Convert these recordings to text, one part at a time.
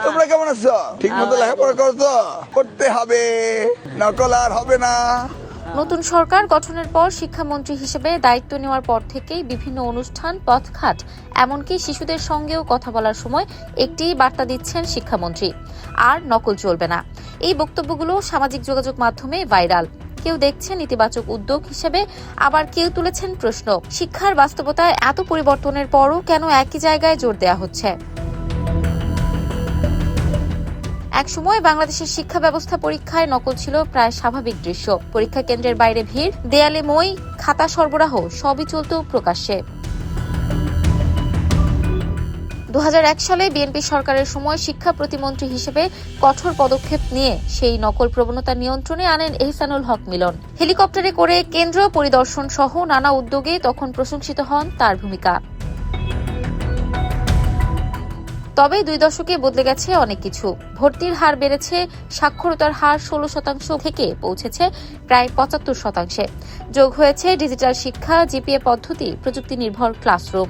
তোমরা কেমন আছো? ঠিক মতো লেখাপড়া করছো? করতে হবে, নকল আর হবে না। নতুন সরকার গঠনের পর শিক্ষামন্ত্রী হিসেবে দায়িত্ব নেওয়ার পর থেকেই বিভিন্ন অনুষ্ঠান, পথঘাট, এমনকি শিশুদের সঙ্গেও কথা বলার সময় একটি বার্তা দিচ্ছেন শিক্ষামন্ত্রী, আর নকল চলবে না। এই বক্তব্যগুলো সামাজিক যোগাযোগ মাধ্যমে ভাইরাল। কেউ দেখছেন ইতিবাচক উদ্যোগ হিসেবে, আবার কেউ তুলেছেন প্রশ্ন, শিক্ষার বাস্তবতায় এত পরিবর্তনের পরও কেন একই জায়গায় জোর দেওয়া হচ্ছে। একসময় বাংলাদেশের শিক্ষা ব্যবস্থা পরীক্ষায় নকল ছিল প্রায় স্বাভাবিক দৃশ্য। পরীক্ষা কেন্দ্রের বাইরে ভিড়, দেয়ালে মই, খাতা সরবরাহ সবই চলত প্রকাশ্যে। 2001 সালে বিএনপি সরকারের সময় শিক্ষা প্রতিমন্ত্রী হিসেবে কঠোর পদক্ষেপ নিয়ে সেই নকল প্রবণতা নিয়ন্ত্রণে আনেন এহসানুল হক মিলন। হেলিকপ্টারে করে কেন্দ্র পরিদর্শন সহ নানা উদ্যোগে তখন প্রশংসিত হন তার ভূমিকা। তবে 2 দশকে বদলে গেছে অনেক কিছু। ভর্তির হার বেড়েছে, সাক্ষরতার হার 16% থেকে পৌঁছেছে প্রায় 75%। যোগ হয়েছে ডিজিটাল শিক্ষা, জিপিএ পদ্ধতি, প্রযুক্তি নির্ভর ক্লাসরুম।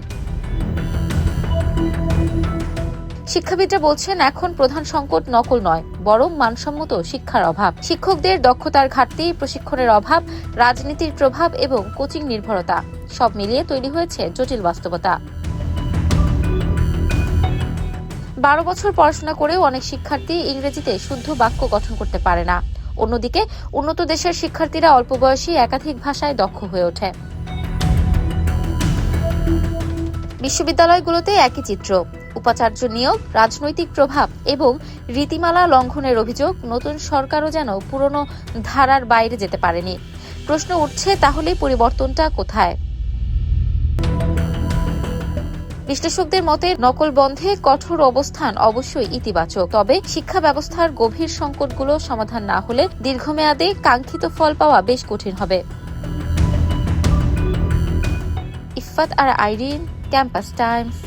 শিক্ষাবিদরা বলছেন, এখন প্রধান সংকট নকল নয়, বরং মানসম্মত শিক্ষার অভাব। শিক্ষকদের দক্ষতার ঘাটতি, প্রশিক্ষণের অভাব, রাজনীতির প্রভাব এবং কোচিং নির্ভরতা সব মিলিয়ে তৈরি হয়েছে জটিল বাস্তবতা। 12 বছর পড়াশোনা করেও অনেক শিক্ষার্থী ইংরেজিতে শুদ্ধ বাক্য গঠন করতে পারে না। অন্যদিকে উন্নত দেশের শিক্ষার্থীরা অল্প বয়সী একাধিক ভাষায় দক্ষ হয়ে ওঠে। বিশ্ববিদ্যালয়গুলোতে একই চিত্র। উপাচার্য নিয়োগ, রাজনৈতিক প্রভাব এবং রীতিমালা লঙ্ঘনের অভিযোগ। নতুন সরকারও যেন পুরনো ধারার বাইরে যেতে পারেনি। প্রশ্ন উঠছে, তাহলে পরিবর্তনটা কোথায়? বিশ্লেষকদের মতে নকল বন্ধে কঠোর অবস্থান অবশ্যই ইতিবাচক, তবে শিক্ষা ব্যবস্থার গভীর সংকটগুলো সমাধান না হলে দীর্ঘমেয়াদে কাঙ্ক্ষিত ফল পাওয়া বেশ কঠিন হবে। ইফফাত আর আইরিন, ক্যাম্পাস টাইমস।